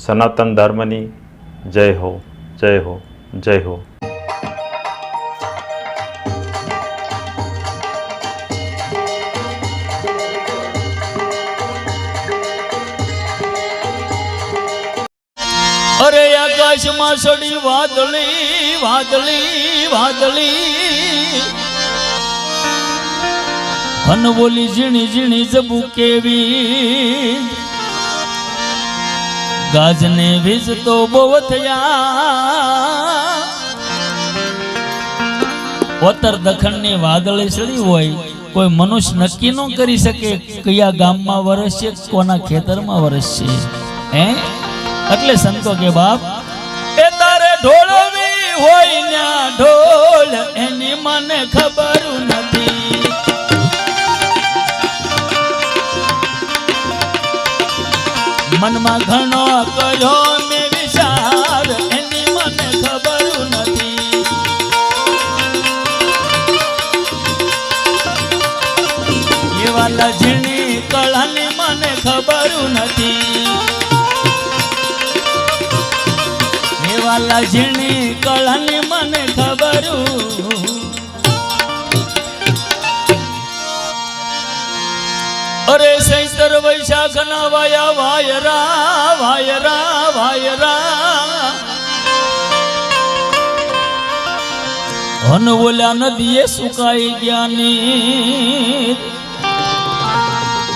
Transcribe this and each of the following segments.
સનાતન ધર્મની જય હો, જય હો, જય હો. અરે આકાશમાં સડી વાદળી વાદળી વાદળી અનબોલી ઝીણી ઝીણી જબુ કેવી ગાજને વીજ તો બહુ થયા ઉત્તર દખણની વાદળી સડી હોય કોઈ મનુષ્ય નક્કી ન કરી શકે કયા ગામમાં વરસશે કોના ખેતરમાં વરસશે હે એટલે સંતો કે બાપ એ તારે ઢોળવી હોય ન્યા ઢોળ એની મને ખબર નથી મનમાં ઘણો કર્યો મેં વિચાર એની મને ખબર નથી એવા લજણી કળાની મને ખબર નથી લજણી કળાની મને ખબર અરે સૈતર વૈશાખ ના વાયા વાયરા વાયરા વાયરા હન ઓલ્યા નદીએ સુકાઈ ગયાની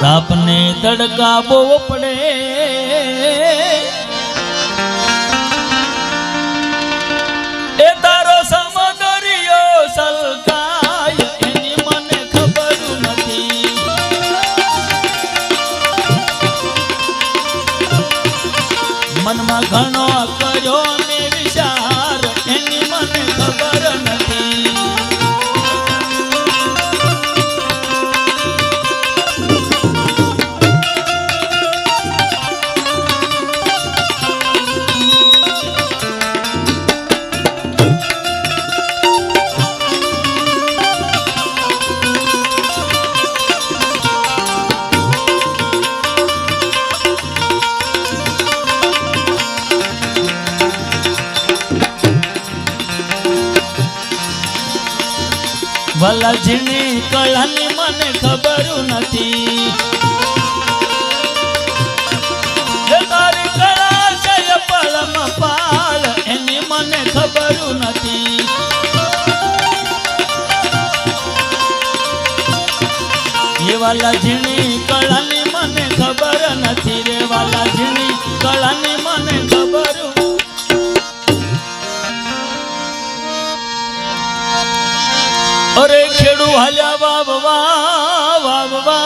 તાપને તડકા બહુ પડે મનમાં ઘણો કર્યો મેં વિચાર એની મને ખબર નથી ભલા ઝીણી કળાની મને ખબર નથી તારી કળા છે પળમાં પાળ એની મને ખબર નથી એ વાલા ઝીણી કળાની મને ખબર નથી રે વાલા ઝીણી કળાની મને ખબર અરે ખેડુ હાલ્યા વાવવા વાવવા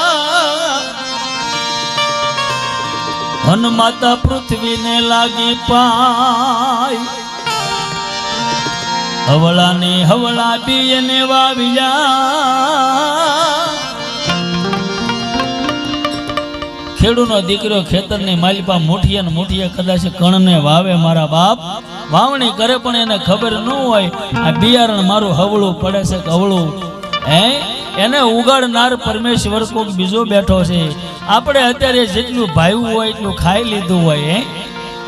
હન માતા પૃથ્વીને લાગી પાય હવળાને હવળા બીને વાવ્યા ખેડૂનો દીકરો ખેતરની માલિપા મુઠીએ ને મુઠીએ કદાચ કણને વાવે મારા બાપ વાવણી કરે પણ એને ખબર ન હોય આ બિયારણ મારું હવળું પડે છે કે હવળું હે એને ઉગાડનાર પરમેશ્વર કોક બીજો બેઠો છે આપણે અત્યારે જેટલું ભાવ્યું હોય એટલું ખાઈ લીધું હોય હે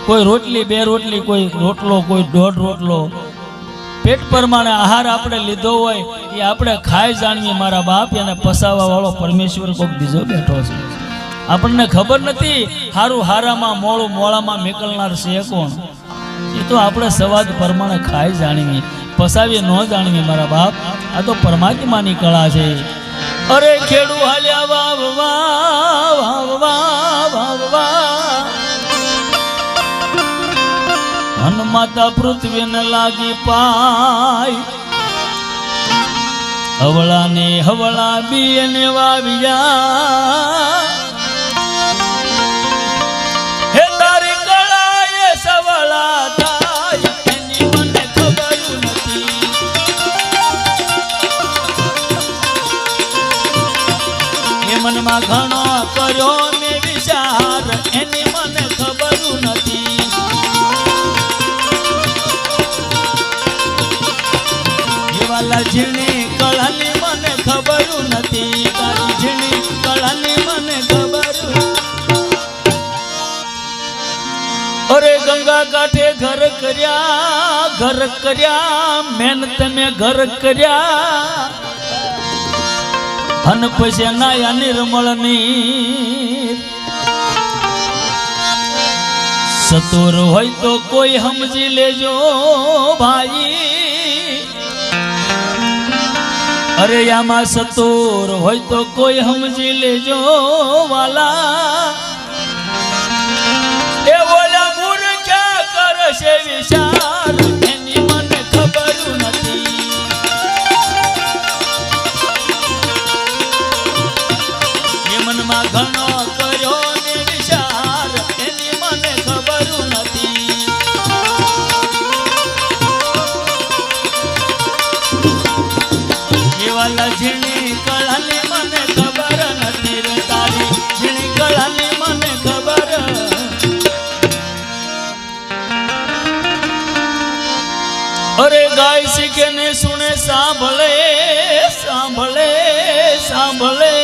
કોઈ રોટલી બે રોટલી કોઈ રોટલો કોઈ દોઢ રોટલો પેટ પ્રમાણે આહાર આપણે લીધો હોય એ આપણે ખાઈ જાણીએ મારા બાપ એને પસાવવા વાળો પરમેશ્વર કોક બીજો બેઠો છે આપણને ખબર નથી હારું હારામાં મોળું મોળામાં મેકલનાર છે કોણ એ તો આપણે સવાદ પ્રમાણે ખાઈ જાણીએ પસાવીએ ન જાણીએ મારા બાપ આ તો પરમાત્માની કળા છે અરે ખેડુ હાલ્યા વાવવા વાવવા વાવવા હન માતા પૃથ્વીને લાગી પાય હવળાને હવળા બીને વાવ્યા મનમાં ઘણો કર્યો મેં વિચાર એની મને ખબર નથી એવા ઝીણી કળાની મને ખબર નથી તારી ઝીણી કળાની મને ખબર અરે ગંગા કાંઠે ઘર કર્યા મેન તમે ઘર કર્યા અન પછી નાયા નિર્મળની સતુર હોય તો કોઈ સમજી લેજો ભાઈ અરે આમાં સતુર હોય તો કોઈ સમજી લેજો વાલા એ ઓલા મૂર્ખ્યા કરશે વિચાર એની મને ખબર નથી એ મનમાં ઘણો કર્યો ને વિચાર એની મને ખબર નથી એ વાલા ઝીણી કળાની મને ખબર નથી રે તારી ઝીણી કળાની મને ખબર અરે ગાય શીખે ને સુને સાંભળે સાંભળે સાંભળે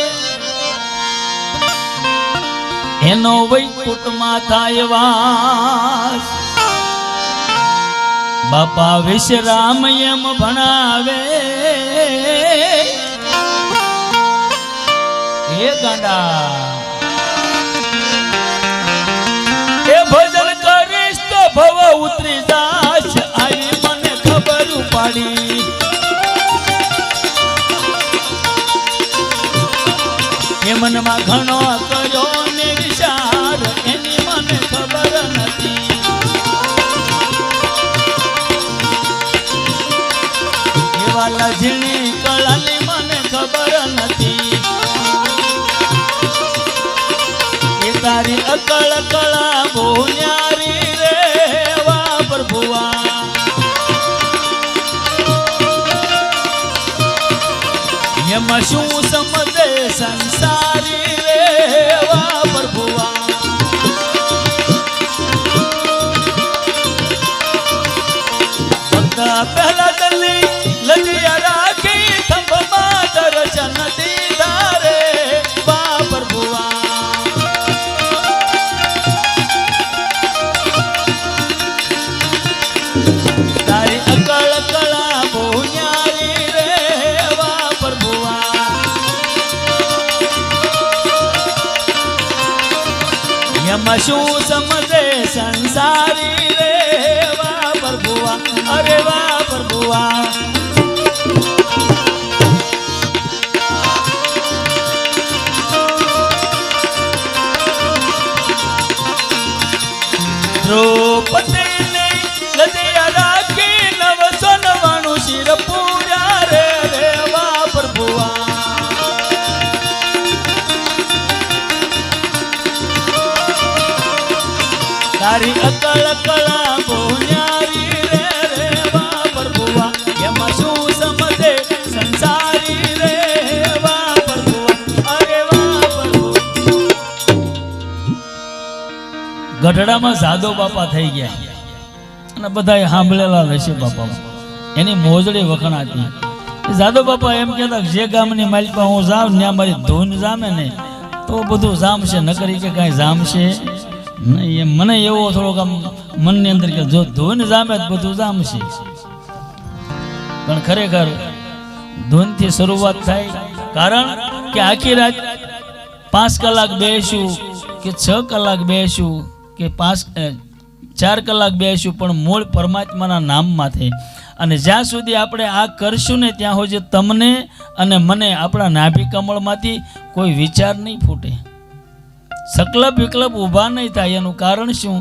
એનો વૈકુંઠમાં થાય વાસ બાપા વિશ્રામ એમ ભણાવે એ ગાંડા એ ભજન કરીશ તો ભવ ઉતરી જાશ આવી મને ખબર પાડી એ મનમાં ઘણો કર્યો ને વિચાર એની મને ખબર નથી એ વાલા ઝીણી કળાની મને ખબર નથી એ તારી અકળ કળા બહુ ન્યારી રે વા પ્રભુઆ એમાં શું સમજે સંસારી રે વા પ્રભુઆ પહેલા દલી લજિયા રાખી થંભમાં દર્શન દીધા રે વા પ્રભુઆ તારી અકળ કળા બહુ ન્યારી રે વા પ્રભુઆ એમાં શું સમજે સંસારી રે વા પ્રભુઆ અરે વા પ્રભુઆ દ્રૌપદીને લજિયા રાખી 999 શિર પૂર્યા રે વા પ્રભુઆ તારી અકળ કળા બહુ ન્યારી રે વા પ્રભુઆ એમાં શું સમજે સંસારી રે વા પ્રભુઆ અરે વા પ્રભુ ગઢડામાં સાધો બાપા થઈ ગયા અને બધાએ સાંભળેલા હશે બાપા એની મોજડી વખણાતી સાધો બાપા એમ કહેતા જે ગામની માલિકા હું જાઉં ત્યાં મારી ધૂન જામે ને તો બધું જામશે નકરી કે કાંઈ જામશે નહીં મને એવો થોડોક આમ મનની અંદર કે જો ધૂન જામે જ બધું જામશે પણ ખરેખર ધૂનથી શરૂઆત થાય કારણ કે આખી રાત 5 કલાક બેસું કે 6 કલાક બેસું કે 4 કલાક બેસું પણ મૂળ પરમાત્માના નામમાં થાય અને જ્યાં સુધી આપણે આ કરશું ને ત્યાં સુધી તમને અને મને આપણા નાભી કમળમાંથી કોઈ વિચાર નહીં ફૂટે સકલપ વિકલ્પ ઊભા નહીં થાય એનું કારણ શું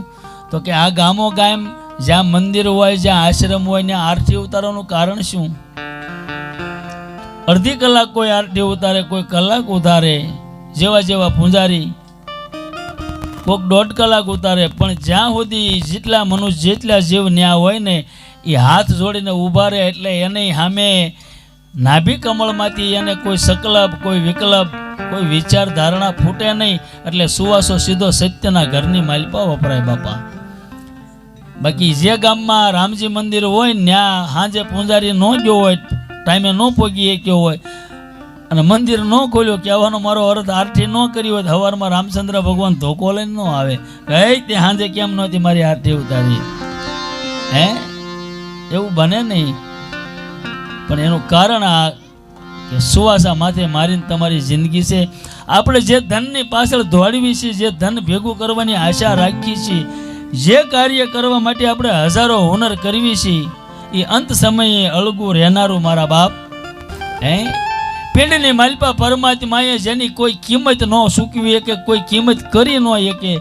તો કે આ ગામો ગામ જ્યાં મંદિર હોય જ્યાં આશ્રમ હોય ત્યાં આરતી ઉતારવાનું કારણ શું અડધી કલાક કોઈ આરતી ઉતારે કોઈ કલાક ઉતારે જેવા જેવા પૂંજારી કોઈક 1.5 કલાક ઉતારે પણ જ્યાં સુધી જેટલા મનુષ્ય જેટલા જીવ ન્યા હોય ને એ હાથ જોડીને ઊભા રહે એટલે એને સામે નાભી કમળમાંથી એને કોઈ સકલપ કોઈ વિકલ્પ કોઈ વિચાર ધારણા ફૂટે નહીં એટલે સુવાસો સીધો સત્યના ઘરની માલિપા વપરાય બાપા બાકી જે ગામમાં રામજી મંદિર હોય ત્યાં સાંજે પૂંજારી ન ગયો હોય ટાઈમે ન પહોંચી શક્યો હોય અને મંદિર ન ખોલ્યો કહેવાનો મારો અર્થ આરતી ન કરી હોય તો સવારમાં રામચંદ્ર ભગવાન ધોકો લઈને ન આવે કઈ તે સાંજે કેમ નહોતી મારી આરતી ઉતારી હે એવું બને નહીં. પણ એનું કારણ આ કે સુવાસા માથે મારીને તમારી જિંદગી છે. આપણે જે ધનની પાછળ દોડવી છે, જે ધન ભેગું કરવાની આશા રાખીએ છીએ, જે કાર્ય કરવા માટે આપણે હજારો હુનર કરવી છે, એ અંત સમયે અળગું રહેનારું મારા બાપ હે પિંડની માલપા પરમાત્માએ જેની કોઈ કિંમત ન ચૂકવી કે કોઈ કિંમત કરી ન શકે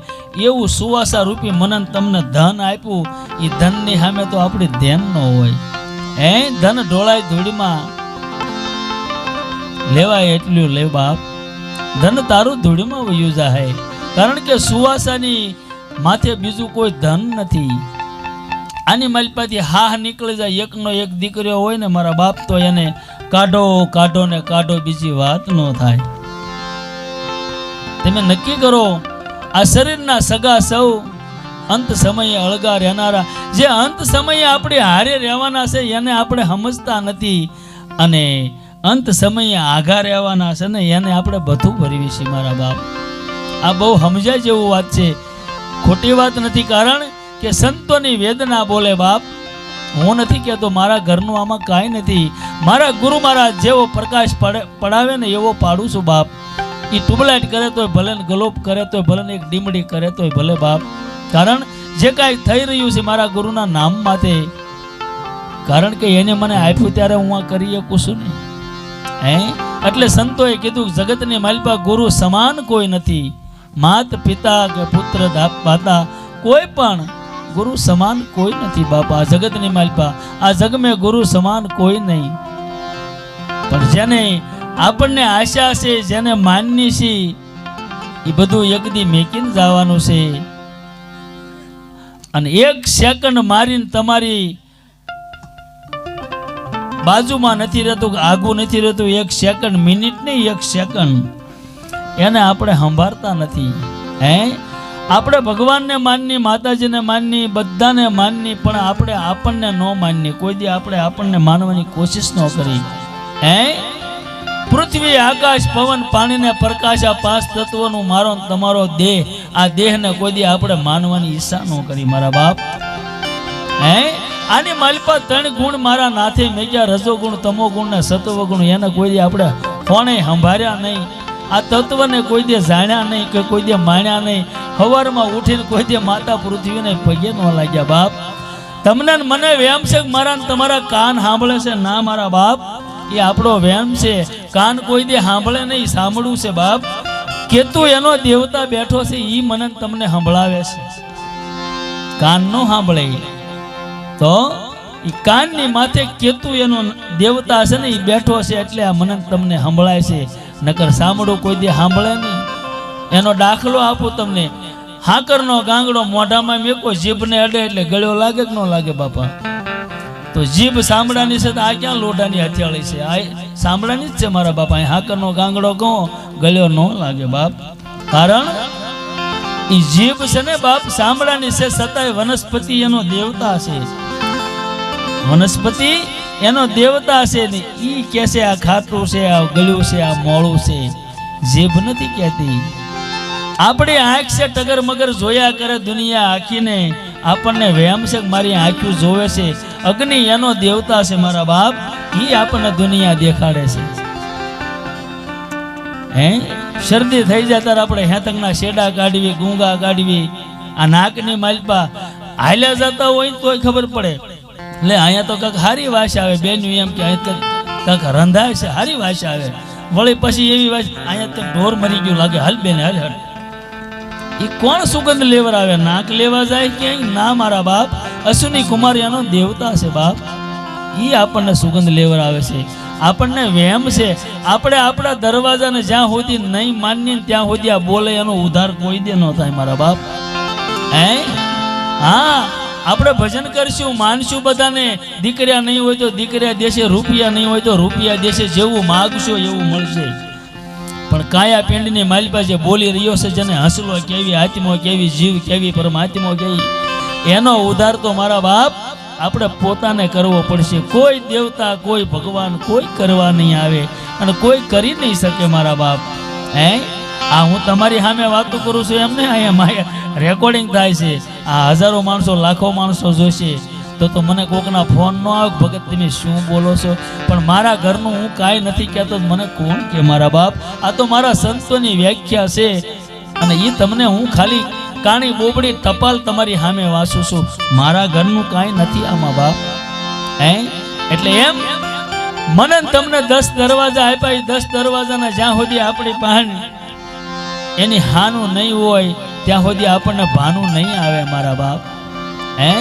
એવું સુવાસા રૂપી મનન તમને ધન આપ્યું. એ ધનની સામે તો આપણી ધ્યાન ન હોય હે ધન ઢોળાય ધૂળમાં લેવાય એટલું લે બાપ. ધન તારું ધૂળમાં વયું જાય કારણ કે સુવાસાની માથે બીજું કોઈ ધન નથી. આની માલપાથી હા નીકળી જાય એકનો એક દીકરીઓ હોય ને મારા બાપ તો એને કાઢો કાઢો ને કાઢો બીજી વાત ન થાય. તમે નક્કી કરો આ શરીરના સગા સૌ અંત સમયે અળગા રહેનારા, જે અંત સમયે આપણે હારે રહેવાના છે એને આપણે સમજતા નથી અને અંત સમયે આઘા રહેવાના છે ને એને આપણે બધું ભરવી છીએ મારા બાપ. આ બહુ સમજાય જેવું વાત છે, ખોટી વાત નથી. કારણ કે સંતોની વેદના બોલે બાપ. હું નથી કહેતો મારા ઘરનું આમાં કાંઈ નથી. મારા ગુરુ મહારાજ જેવો પ્રકાશ પડાવે ને એવો પાડું છું બાપ. એ ટ્યુબલાઇટ કરે તોય ભલે ને ગલોપ કરે તોય ભલે ને એક ડીમડી કરે તોય ભલે બાપ. કારણ જે કાંઈ થઈ રહ્યું છે મારા ગુરુના નામ માટે, કારણ કે એને મને આપ્યું ત્યારે હું આ કરી શકું છું ને હે. એટલે સંતોએ કીધું જગતની માલપા ગુરુ સમાન કોઈ નથી. માત પિતા કે પુત્ર દાતા કોઈ પણ ગુરુ સમાન કોઈ નથી બાપા. આ જગતની માલપા આ જગ મેં ગુરુ સમાન કોઈ નહીં. પણ જેને આપણને આશા છે, જેને માનની છે, એ બધું એકદી મેકીને જવાનું છે. અને એક સેકન્ડ મારીને તમારી બાજુમાં નથી રહેતું, આગું નથી રહેતું. એક સેકન્ડ, મિનિટ નહીં, એક સેકન્ડ એને આપણે સંભાળતા નથી હે. આપણે ભગવાનને માનની, માતાજીને માનની, બધાને માનની, પણ આપણે આપણને ન માનની. કોઈ દી આપણે આપણને માનવાની કોશિશ ન કરી હે. પૃથ્વી આકાશ પવન પાણીને પ્રકાશ આ પાંચ તત્વોનું મારો તમારો દેહ, આ દેહને કોઈ દી આપણે માનવાની ઈચ્છા ન કરી મારા બાપ હે. આની માલપા ત્રણ ગુણ મારા નાથે મેગ્યા, રજો ગુણ, તમો ગુણ ને સત્વ ગુણ. એને કોઈ દી આપણે કોણે સંભાળ્યા નહીં. આ તત્વને કોઈ દે જાણ્યા નહીં કે કોઈ દે માણ્યા નહીં. સવારમાં ઉઠીને કોઈ દે માતા પૃથ્વીને પગે ન લાગ્યા બાપ. તમને મને વેમ છે મારા તમારા કાન સાંભળે છે ના મારા બાપ, એ આપણો વેમ છે. કાન કોઈ દે સાંભળે નહીં, સાંભળવું છે બાપ. કેતુ એનો દેવતા બેઠો છે, એ મને તમને સંભળાવે છે. કાન નો સાંભળે તો એ કાનની માથે કેતુ એનો દેવતા છે ને એ બેઠો છે, એટલે આ મને તમને સંભળાય છે. નકર સાંભળું કોઈ દે સાંભળે નહીં. એનો દાખલો આપું તમને. હાકરનો ગાંગડો મોઢામાં મેકો, જીભને અડે એટલે ગળ્યો લાગે કે ન લાગે બાપા? તો જીભ સાંભળાની છે તો આ ક્યાં લોઢાની હથિયાળી છે? આ સાંભળાની જ છે મારા બાપા. હાકરનો ગાંગડો કહો ગળ્યો ન લાગે બાપ. કારણ એ જીભ છે ને બાપ સાંભળાની છે, છતાંય વનસ્પતિ એનો દેવતા છે. વનસ્પતિ એનો દેવતા છે ને ઈ કે છે આ ખાટું છે, આ ગળ્યું છે, આ મોળું છે. જીભ નથી કહેતી. આપણી આંખ છે ટગર મગર જોયા કરે દુનિયા આખીને. આપણને વેમ છે મારી આંખ્યું જોવે છે. અગ્નિ એનો દેવતા છે મારા બાપ, ઈ આપણને દુનિયા દેખાડે છે હે. શરદી થઈ જાય ત્યારે આપણે હેતકના શેડા કાઢવી, ગુંગા કાઢવી. આ નાકની માલપા હાલ્યા જતા હોય તોય ખબર પડે. એટલે અહીંયા તો કાંક હારી વાસ આવે બેન્યું એમ કે અહીંયા કાંક રંધાય છે, હારી વાસ આવે. વળી પછી એવી વાસ અહીંયા તો ઢોર મરી ગયું લાગે, હાલ બેન હાલ હાલ. એ કોણ સુગંધ લેવર આવે? નાક લેવા જાય ક્યાંય ના મારા બાપ. અશ્વિની કુમાર એનો દેવતા છે બાપ, એ આપણને સુગંધ લેવર આવે છે. આપણને વહેમ છે. આપણે આપણા દરવાજાને જ્યાં સુધી નહીં માનીએ ત્યાં સુધી આ બોલે એનો ઉધાર કોઈ દે ન થાય મારા બાપ હે. હા આપણે ભજન કરશું, માનશું બધાને. દીકરીયા નહીં હોય તો દીકરીયા દેશે, રૂપિયા નહીં હોય તો રૂપિયા દેશે. જેવું માગશો એવું મળશે. પણ કાયા પિંડની માલપા જે બોલી રહ્યો છે, જેને હસલો કેવી, આત્મો કેવી, જીવ કેવી, પરમાત્મો કેવી, એનો ઉધાર તો મારા બાપ આપણે પોતાને કરવો પડશે. કોઈ દેવતા, કોઈ ભગવાન, કોઈ કરવા નહીં આવે. અને કોઈ કરી નહીં શકે મારા બાપ. હે આ હું તમારી સામે વાતો કરું છું એમને અહીંયા રેકોર્ડિંગ થાય છે, આ હજારો માણસો લાખો માણસો જોશે તો મને કોકના ફોન ન આવે ભગત તમે શું બોલો છો, પણ મારા ઘરનું હું કાંઈ નથી કહેતો મને કોણ કે મારા બાપ. આ તો મારા સંતોની વ્યાખ્યા છે અને એ તમને હું ખાલી કાણી બોબડી ટપાલ તમારી સામે વાંચું છું, મારા ઘરનું કાંઈ નથી આમાં બાપ. હે એટલે એમ મને તમને 10 દરવાજા આપ્યા, એ 10 દરવાજાના જ્યાં સુધી આપણી પાસે એની હાનું નહીં હોય ત્યાં સુધી આપણને ભાનું નહીં આવે મારા બાપ. હે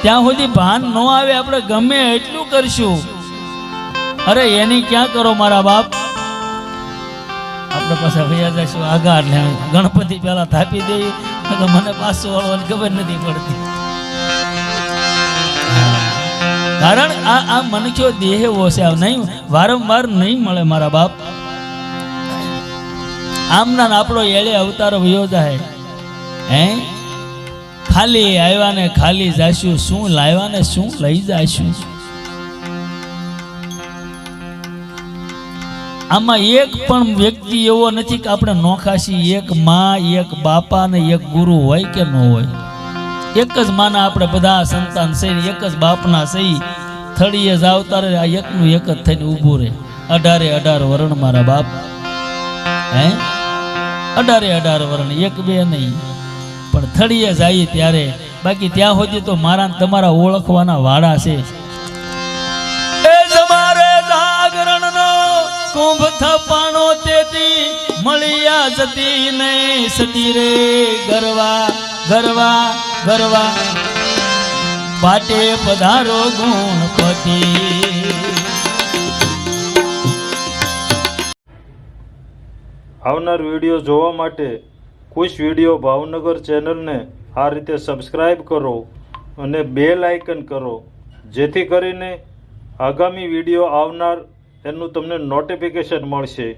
ત્યાં સુધી ભાન ન આવે આપણે ગમે એટલું કરશું, અરે એની ક્યાં કરો મારા બાપ. આપણે પાછા ભૈયા જઈશું આગા એટલે ગણપતિ પેલા થાપી દઈ તો મને પાછું વળવાની ખબર નથી પડતી. કારણ આ મનુષ્યો દેહ છે, નહીં વારંવાર નહીં મળે મારા બાપ. આમના આપણો એળે અવતાર વયો જાય. હે ખાલી આવ્યા ને ખાલી જાશું, શું લાવ્યા ને શું લઈ જાશું. આમાં એક પણ વ્યક્તિ એવો નથી કે આપણે નોખાશી. એક માં, એક બાપા ને એક ગુરુ હોય કે ન હોય. એક જ માના આપણે બધા સંતાન છે, એક જ બાપના સહી થળીએ જ આવતા રહે. આ એકનું એક જ થઈને ઊભું રહે. 18 વરણ મારા બાપ. હે 18 વરણ, એક બે નહીં, પણ થળીએ જાય ત્યારે. બાકી ત્યાં સુધી તો મારા તમારા ઓળખવાના વાળા છે. એ તમારે જાગરણનો કુંભ થપાણો તેથી મળ્યા જતી ને સતી રે ગરવા ગરવા ગરવા પાટે પધારો ગુણપતિ. આવનાર વિડીયો જોવા માટે ખુશ વિડીયો ભાવનગર ચેનલને આ રીતે સબસ્ક્રાઈબ કરો અને બેલ આઇકન કરો, જેથી કરીને આગામી વિડીયો આવનાર એનું તમને નોટિફિકેશન મળશે.